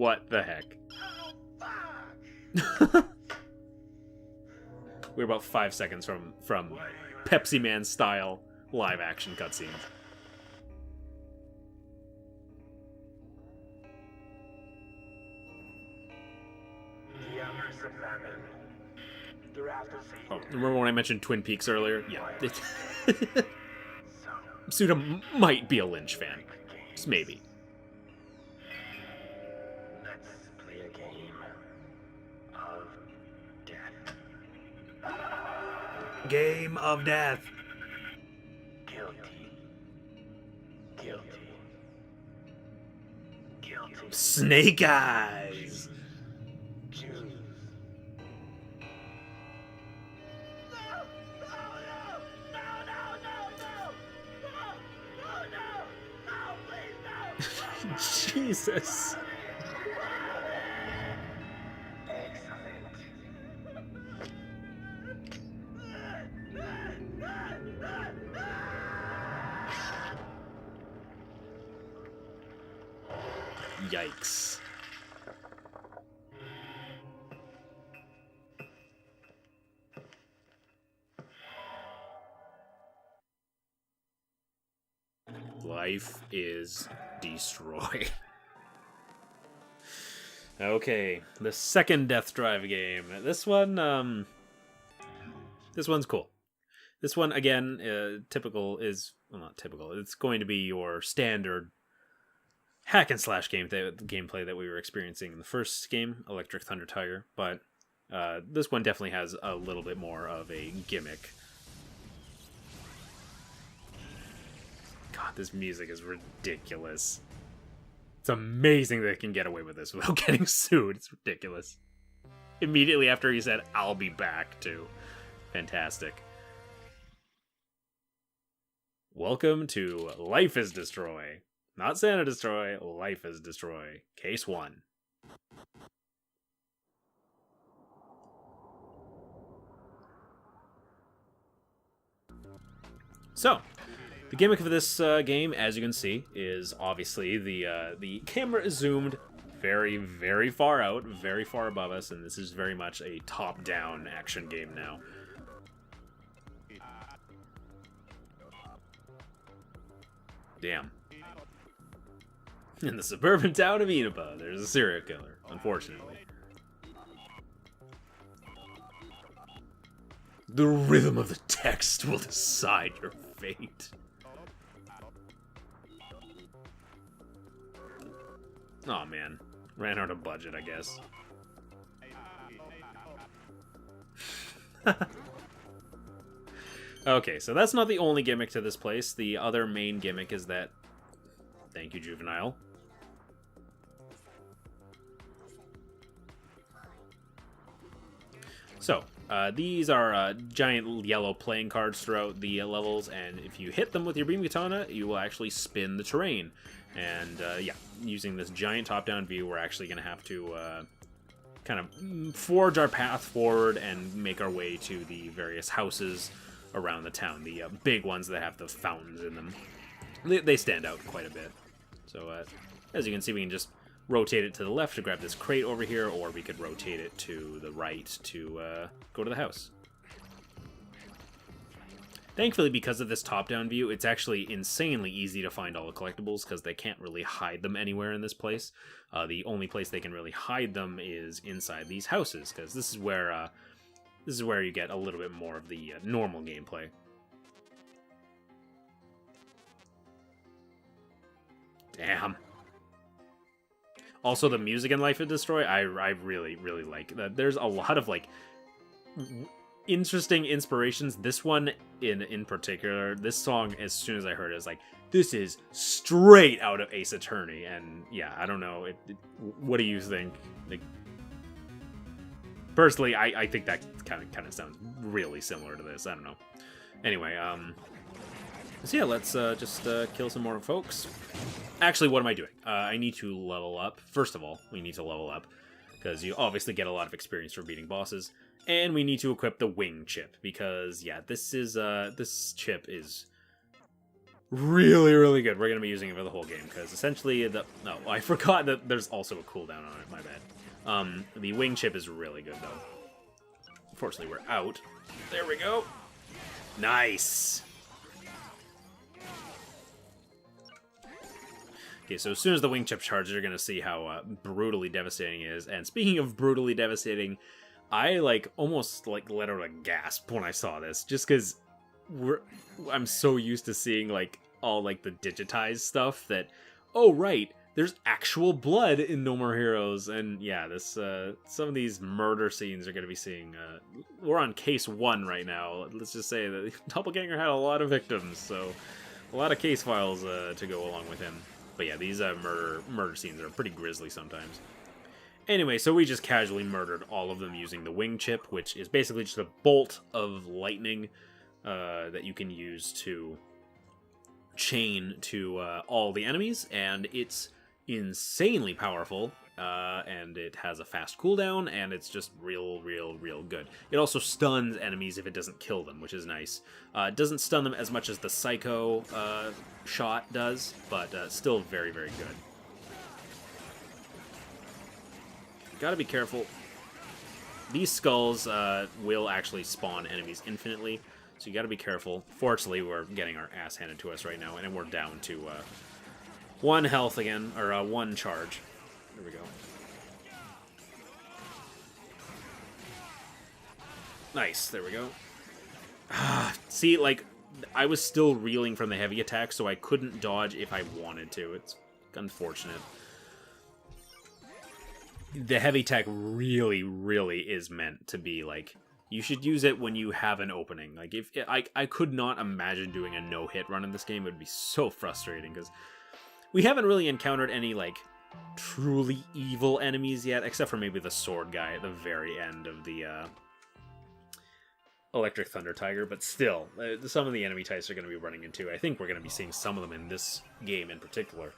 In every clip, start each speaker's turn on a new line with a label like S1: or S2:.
S1: What the heck? We're about 5 seconds from Pepsi Man style live action cutscenes. Oh, remember when I mentioned Twin Peaks earlier? Yeah. Suda might be a Lynch fan. Just maybe.
S2: Let's play a game of death.
S1: Game of Death.
S2: Guilty. Guilty. Guilty.
S1: Snake Eyes.
S2: Choose.
S1: Jesus.
S2: Excellent.
S1: Yikes. Life is destroyed. Okay, the second Death Drive game. This one's cool. This one, again, typical is... Well, not typical. It's going to be your standard hack and slash gameplay that we were experiencing in the first game, Electric Thunder Tiger. But this one definitely has a little bit more of a gimmick. God, this music is ridiculous. It's amazing they can get away with this without getting sued. It's ridiculous. Immediately after he said, "I'll be back," too. Fantastic. Welcome to Life is Destroy. Not Santa Destroy, Life is Destroy. Case 1. So, the gimmick of this game, as you can see, is obviously the camera is zoomed very, very far out, very far above us, and this is very much a top-down action game now. Damn. In the suburban town of Inaba, there's a serial killer, unfortunately. The rhythm of the text will decide your fate. Oh man, ran out of budget, I guess. Okay, so that's not the only gimmick to this place. The other main gimmick is that... Thank you, Juvenile. So, these are giant yellow playing cards throughout the levels, and if you hit them with your beam katana, you will actually spin the terrain. And, yeah, using this giant top-down view, we're actually going to have to kind of forge our path forward and make our way to the various houses around the town. The big ones that have the fountains in them. They stand out quite a bit. So, as you can see, we can just rotate it to the left to grab this crate over here, or we could rotate it to the right to go to the house. Thankfully, because of this top-down view, it's actually insanely easy to find all the collectibles, because they can't really hide them anywhere in this place. The only place they can really hide them is inside these houses, because this is where you get a little bit more of the normal gameplay. Damn. Also, the music in Life is Destroy, I really, really like. There's a lot of, like, interesting inspirations. This one in particular, this song, as soon as I heard it, I was like, this is straight out of Ace Attorney. And, yeah, I don't know. What do you think? Like, personally, I think that kind of sounds really similar to this. I don't know. Anyway, so yeah, let's just kill some more folks. Actually, what am I doing? I need to level up. First of all, we need to level up, because you obviously get a lot of experience for beating bosses. And we need to equip the wing chip, because, yeah, this chip is really, really good. We're going to be using it for the whole game, because essentially no, I forgot that there's also a cooldown on it, my bad. The wing chip is really good, though. Unfortunately, we're out. There we go. Nice! Okay, so as soon as the wing chip charges, you're going to see how brutally devastating it is. And speaking of brutally devastating, I, almost, let out a gasp when I saw this. Just because I'm so used to seeing, all, the digitized stuff that, oh, right, there's actual blood in No More Heroes. And, yeah, this, some of these murder scenes are going to be seeing, we're on case 1 right now. Let's just say that Doppelganger had a lot of victims, so a lot of case files to go along with him. But yeah, these murder scenes are pretty grisly sometimes. Anyway, so we just casually murdered all of them using the wing chip, which is basically just a bolt of lightning that you can use to chain to all the enemies, and it's insanely powerful, and it has a fast cooldown, and it's just real good. It also stuns enemies if it doesn't kill them, which is nice. It doesn't stun them as much as the Psycho shot does, but still very good. Gotta be careful. These skulls will actually spawn enemies infinitely, so you gotta be careful. Fortunately, we're getting our ass handed to us right now, and we're down to 1 health again, or 1 charge. There we go. Nice, there we go. See, I was still reeling from the heavy attack, so I couldn't dodge if I wanted to. It's unfortunate. The heavy attack really is meant to be, you should use it when you have an opening. If I could not imagine doing a no-hit run in this game. It would be so frustrating, because we haven't really encountered any, truly evil enemies yet, except for maybe the sword guy at the very end of the Electric Thunder Tiger, but still, some of the enemy types are going to be running into. I think we're going to be seeing some of them in this game in particular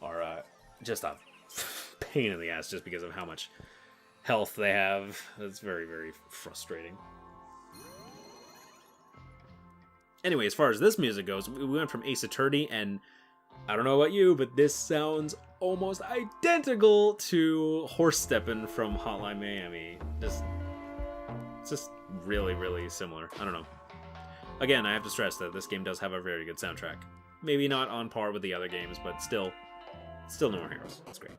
S1: are just a pain in the ass just because of how much health they have. It's very frustrating. Anyway, as far as this music goes, we went from Ace Attorney, and I don't know about you, but this sounds almost identical to Horse Steppin' from Hotline Miami. It's just really similar. I don't know. Again, I have to stress that this game does have a very good soundtrack. Maybe not on par with the other games, but still No More Heroes. That's great.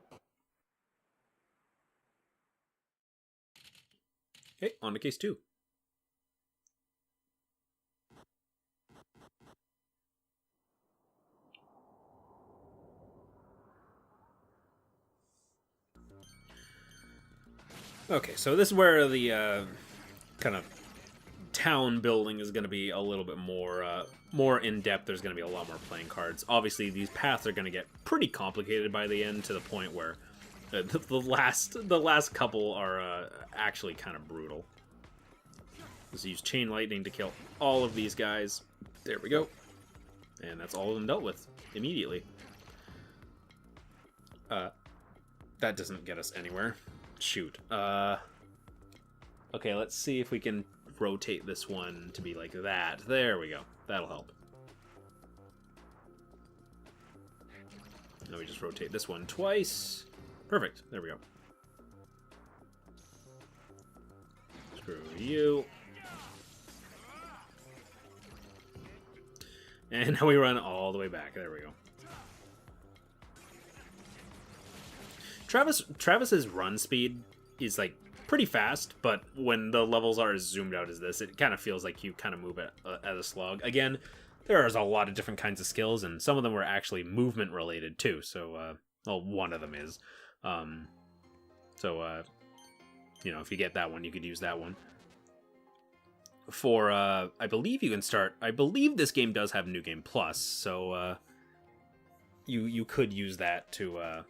S1: Okay, on to case 2. Okay, so this is where the kind of town building is going to be a little bit more in depth. There's going to be a lot more playing cards. Obviously, these paths are going to get pretty complicated by the end, to the point where the last couple are actually kind of brutal. Let's use Chain Lightning to kill all of these guys. There we go, and that's all of them dealt with immediately. That doesn't get us anywhere. Shoot. Okay, let's see if we can rotate this one to be like that. There we go. That'll help. Now we just rotate this one twice. Perfect. There we go. Screw you. And now we run all the way back. There we go. Travis's run speed is pretty fast, but when the levels are as zoomed out as this, it kind of feels like you kind of move at a slog. Again, there's a lot of different kinds of skills, and some of them were actually movement related too. So, well, one of them is. If you get that one, you could use that one. For I believe you can start. I believe this game does have New Game Plus, so you could use that to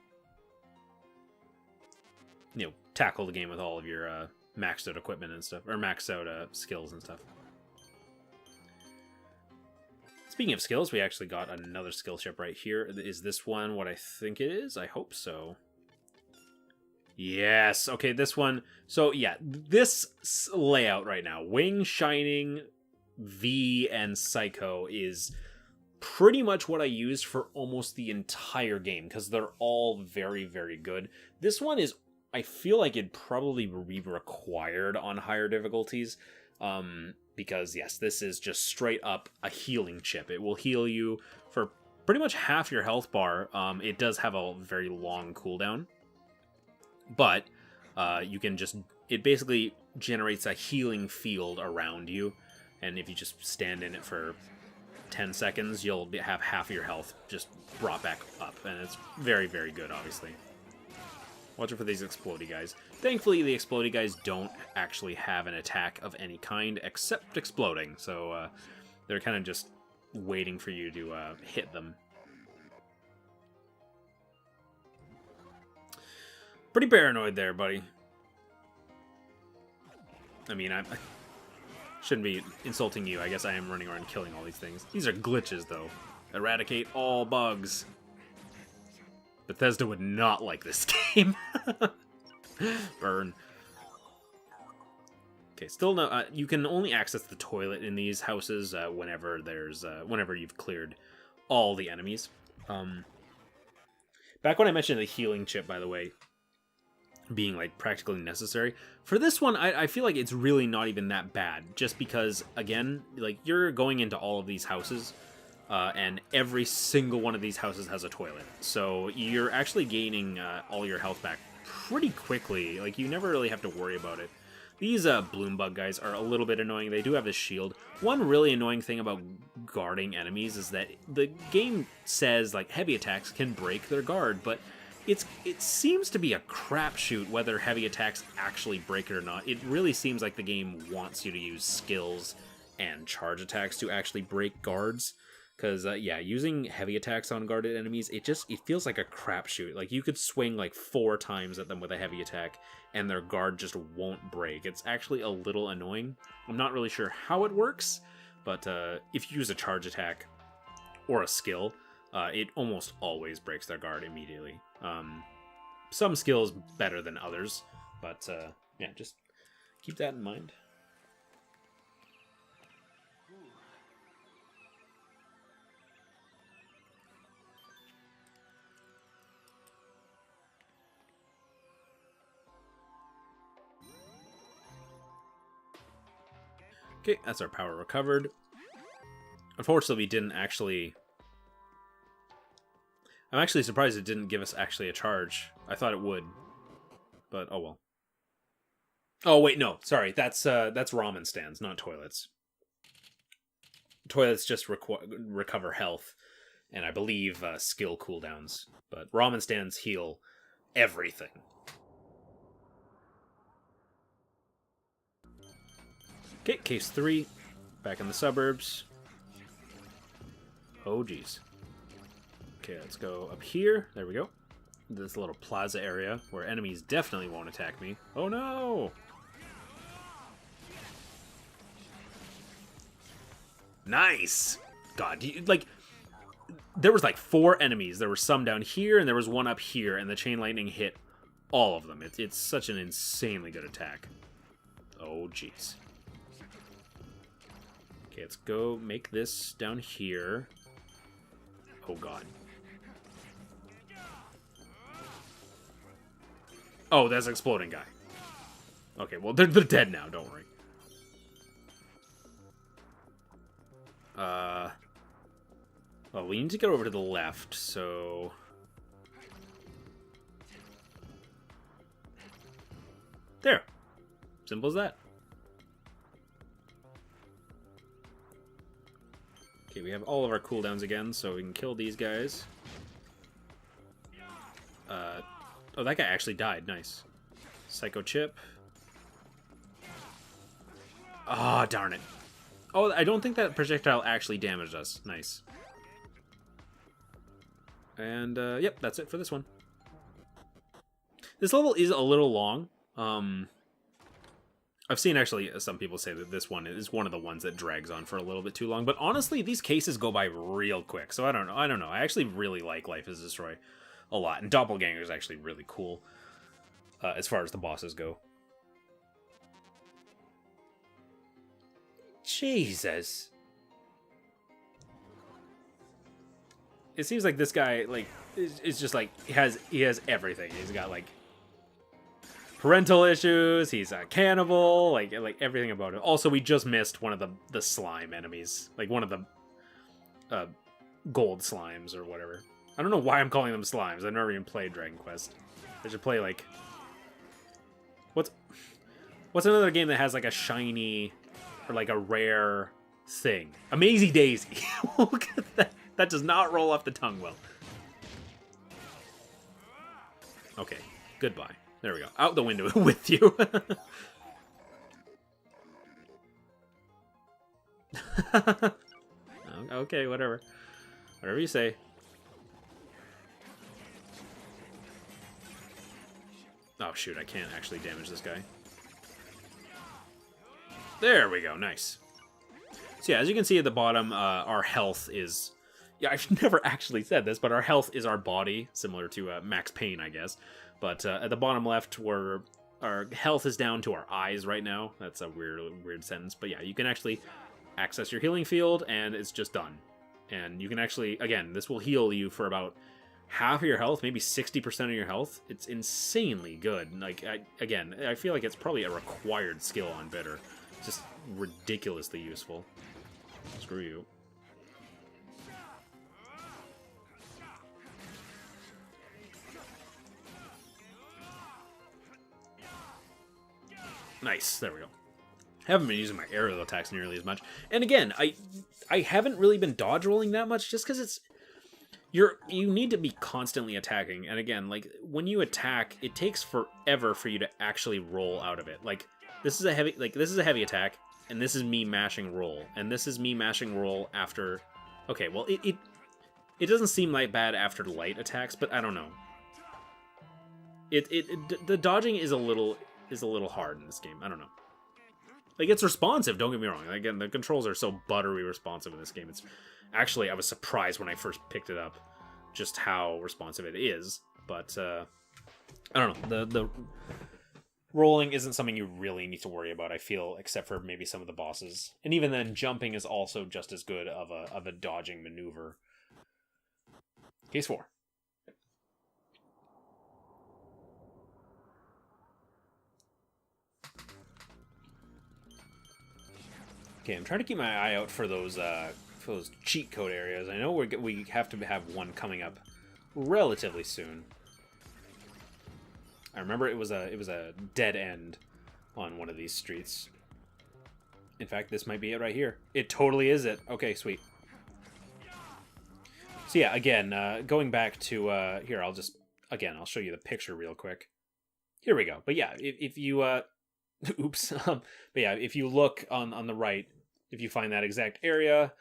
S1: tackle the game with all of your maxed out equipment and stuff, or maxed out skills and stuff. Speaking of skills, we actually got another skill chip right here. Is this one what I think it is? I hope so. Yes. Okay, this one. So yeah, this layout right now, Wing, Shining, V, and Psycho is pretty much what I used for almost the entire game, because they're all very, very good. This one is, I feel like it'd probably be required on higher difficulties, because yes, this is just straight up a healing chip. It will heal you for pretty much half your health bar. It does have a very long cooldown, but you can just, it basically generates a healing field around you, and if you just stand in it for 10 seconds, you'll have half of your health just brought back up, and it's very, very good, obviously. Watch out for these explodey guys. Thankfully, the explodey guys don't actually have an attack of any kind except exploding, so they're kind of just waiting for you to hit them. Pretty paranoid there, buddy. I mean, I shouldn't be insulting you. I guess I am running around killing all these things. These are glitches, though. Eradicate all bugs. Bethesda would not like this game. Burn. Okay, still no. You can only access the toilet in these houses whenever whenever you've cleared all the enemies. Back when I mentioned the healing chip, by the way, being like practically necessary for this one, I feel like it's really not even that bad. Just because, again, like you're going into all of these houses. And every single one of these houses has a toilet. So you're actually gaining all your health back pretty quickly. Like, you never really have to worry about it. These bloom bug guys are a little bit annoying. They do have this shield. One really annoying thing about guarding enemies is that the game says, like, heavy attacks can break their guard, but it seems to be a crapshoot whether heavy attacks actually break it or not. It really seems like the game wants you to use skills and charge attacks to actually break guards. Because, yeah, using heavy attacks on guarded enemies, it feels like a crapshoot. Like, you could swing, like, 4 times at them with a heavy attack, and their guard just won't break. It's actually a little annoying. I'm not really sure how it works, but if you use a charge attack or a skill, it almost always breaks their guard immediately. Some skills better than others, but, yeah, just keep that in mind. Okay, that's our power recovered. Unfortunately, we didn't actually... I'm actually surprised it didn't give us actually a charge. I thought it would. But, oh well. Oh, wait, no. Sorry, that's ramen stands, not toilets. Toilets just recover health, and I believe skill cooldowns. But ramen stands heal everything. Okay, case 3. Back in the suburbs. Oh, geez. Okay, let's go up here. There we go. This little plaza area where enemies definitely won't attack me. Oh, no! Nice! God, like, there was like 4 enemies. There were some down here, and there was one up here, and the chain lightning hit all of them. It's such an insanely good attack. Oh, jeez. Okay, let's go make this down here. Oh, God. Oh, that's an exploding guy. Okay, well, they're dead now, don't worry. Well, we need to get over to the left, so... There. Simple as that. Okay, we have all of our cooldowns again, so we can kill these guys. Oh, that guy actually died. Nice. Psycho chip. Ah, oh, darn it. Oh, I don't think that projectile actually damaged us. Nice. And, yep, that's it for this one. This level is a little long. I've seen actually some people say that this one is one of the ones that drags on for a little bit too long. But honestly, these cases go by real quick. So I don't know. I actually really like Life is Destroy a lot. And Doppelganger is actually really cool as far as the bosses go. Jesus. it seems like this guy, like, is just, like, he has everything. He's got, like, parental issues, he's a cannibal, like everything about him. Also, we just missed one of the slime enemies. Like, one of the gold slimes or whatever. I don't know why I'm calling them slimes. I've never even played Dragon Quest. I should play, like... What's another game that has, like, a shiny or, like, a rare thing? Amazing Daisy. Look at that. That does not roll off the tongue well. Okay, goodbye. There we go. Out the window with you. Okay, whatever. Whatever you say. Oh, shoot, I can't actually damage this guy. There we go, nice. So yeah, as you can see at the bottom, our health is... Yeah, I've never actually said this, but our health is our body, similar to Max Payne, I guess. But at the bottom left, where our health is down to our eyes right now. That's a weird sentence. But yeah, you can actually access your healing field, and it's just done. And you can actually, again, this will heal you for about half of your health, maybe 60% of your health. It's insanely good. Like, I feel like it's probably a required skill on Bitter. It's just ridiculously useful. Screw you. Nice, there we go. Haven't been using my aerial attacks nearly as much. And again, I haven't really been dodge rolling that much, just because it's... You need to be constantly attacking, and again, like, when you attack, it takes forever for you to actually roll out of it. Like, this is a heavy attack, and this is me mashing roll, and this is me mashing roll after... Okay, well, it doesn't seem like bad after light attacks, but I don't know. The dodging is a little hard in this game. I don't know. Like, it's responsive, don't get me wrong. Again, the controls are so buttery responsive in this game. It's actually, I was surprised when I first picked it up just how responsive it is. But I don't know. The rolling isn't something you really need to worry about, I feel, except for maybe some of the bosses. And even then, jumping is also just as good of a dodging maneuver. Case 4. Okay, I'm trying to keep my eye out for those cheat code areas. I know we have to have one coming up relatively soon. I remember it was a dead end on one of these streets. In fact, this might be it right here. It totally is it. Okay, sweet. So yeah, again, going back to here, I'll show you the picture real quick. Here we go. But yeah, if you oops. But yeah, if you look on the right, if you find that exact area,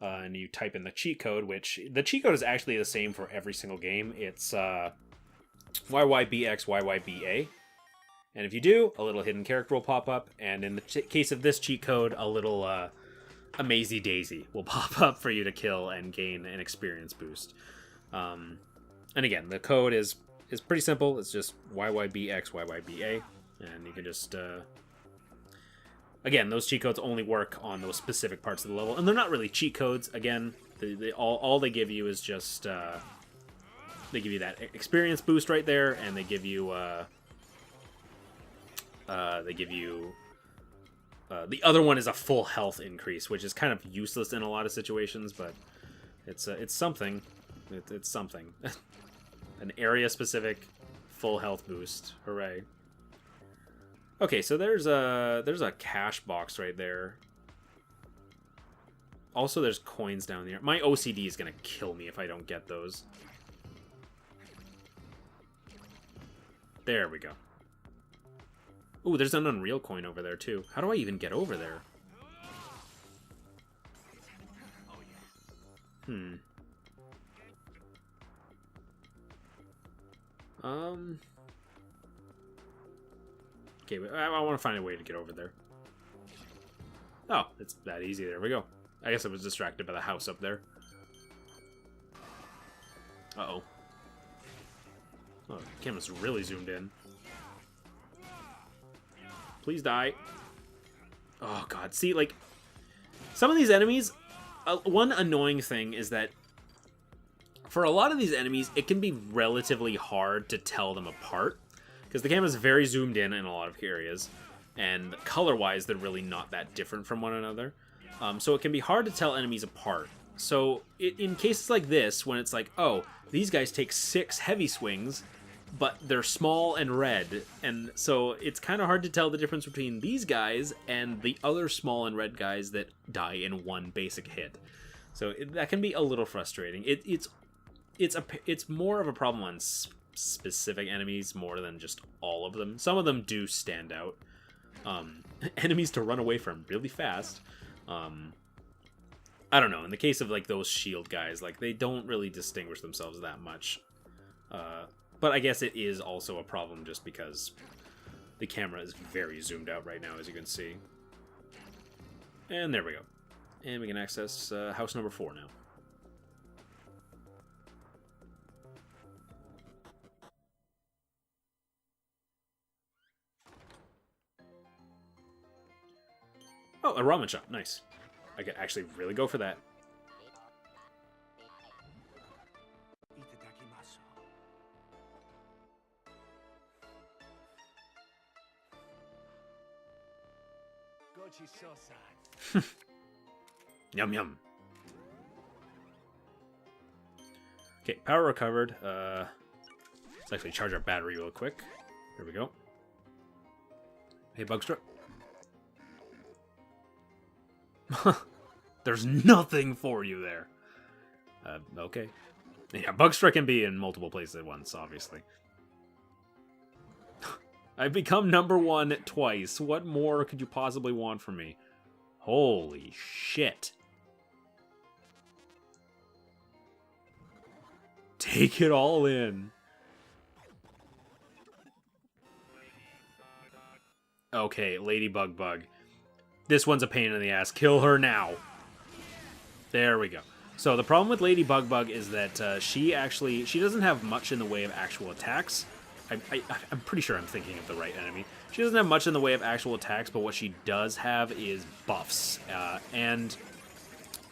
S1: and you type in the cheat code, which the cheat code is actually the same for every single game. It's YYBX YYBA. And if you do, a little hidden character will pop up, and in the case of this cheat code, a little Amazing Daisy will pop up for you to kill and gain an experience boost. And again, the code is pretty simple. It's just YYBX YYBA. And you can just, again, those cheat codes only work on those specific parts of the level. And they're not really cheat codes. Again, all they give you is just, they give you that experience boost right there, and they give you, the other one is a full health increase, which is kind of useless in a lot of situations, but it's something. It's something. An area-specific full health boost. Hooray. Okay, so there's a cash box right there. Also, there's coins down there. My OCD is gonna kill me if I don't get those. There we go. Ooh, there's an Unreal coin over there, too. How do I even get over there? Okay, I want to find a way to get over there. Oh, it's that easy. There we go. I guess I was distracted by the house up there. Uh-oh. Oh, the camera's really zoomed in. Please die. Oh, God. See, like, some of these enemies, one annoying thing is that For a lot of these enemies, it can be relatively hard to tell them apart, because the camera is very zoomed in a lot of areas, and color-wise, they're really not that different from one another. So it can be hard to tell enemies apart. So in cases like this, when it's like, oh, these guys take 6 heavy swings, but they're small and red, and so it's kind of hard to tell the difference between these guys and the other small and red guys that die in one basic hit. So that can be a little frustrating. It's more of a problem on specific enemies more than just all of them. Some of them do stand out. Enemies to run away from really fast. I don't know. In the case of like those shield guys, like they don't really distinguish themselves that much. But I guess it is also a problem just because the camera is very zoomed out right now, as you can see. And there we go. And we can access house number 4 now. Oh, a ramen shop. Nice. I could actually really go for that. Yum yum. Okay, power recovered. Let's actually charge our battery real quick. There we go. Hey, Bugstruck. There's nothing for you there. Okay. Yeah, Bugstruck can be in multiple places at once, obviously. I've become #1 twice. What more could you possibly want from me? Holy shit. Take it all in. Okay, Ladybug Bug. This one's a pain in the ass. Kill her now. There we go. So the problem with Ladybug Bug is that she doesn't have much in the way of actual attacks. I'm pretty sure I'm thinking of the right enemy. She doesn't have much in the way of actual attacks, but what she does have is buffs. And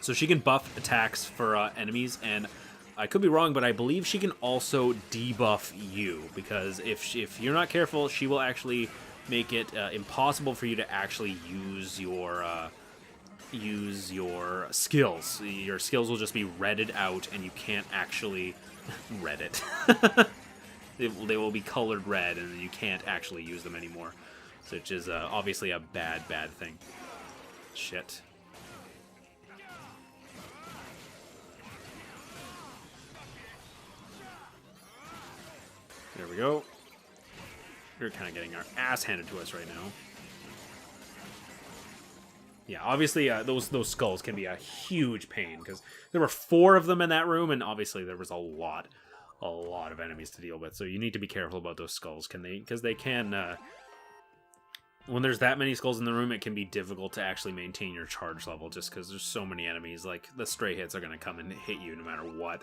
S1: so she can buff attacks for enemies, and I could be wrong, but I believe she can also debuff you, because if you're not careful, she will actually make it impossible for you to actually use your skills. Your skills will just be redded out, and you can't actually read it. They will be colored red, and you can't actually use them anymore. So which is obviously a bad thing. Shit. There we go. We're kind of getting our ass handed to us right now. Yeah, obviously those skulls can be a huge pain, because there were 4 of them in that room, and obviously there was a lot of enemies to deal with. So you need to be careful about those skulls, because they can. When there's that many skulls in the room, it can be difficult to actually maintain your charge level, just because there's so many enemies. Like, the stray hits are going to come and hit you no matter what.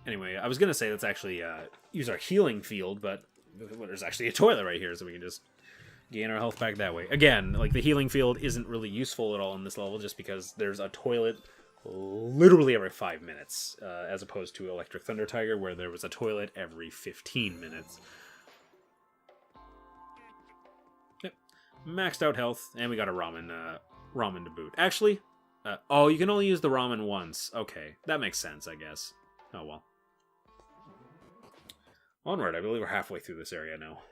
S1: Anyway, I was going to say let's actually use our healing field, but there's actually a toilet right here, so we can just gain our health back that way. Again, like, the healing field isn't really useful at all in this level, just because there's a toilet literally every 5 minutes, as opposed to Electric Thunder Tiger, where there was a toilet every 15 minutes. Yep. Maxed out health, and we got a ramen to boot. Actually, oh, you can only use the ramen once. Okay, that makes sense, I guess. Oh well. Onward, I believe we're halfway through this area now.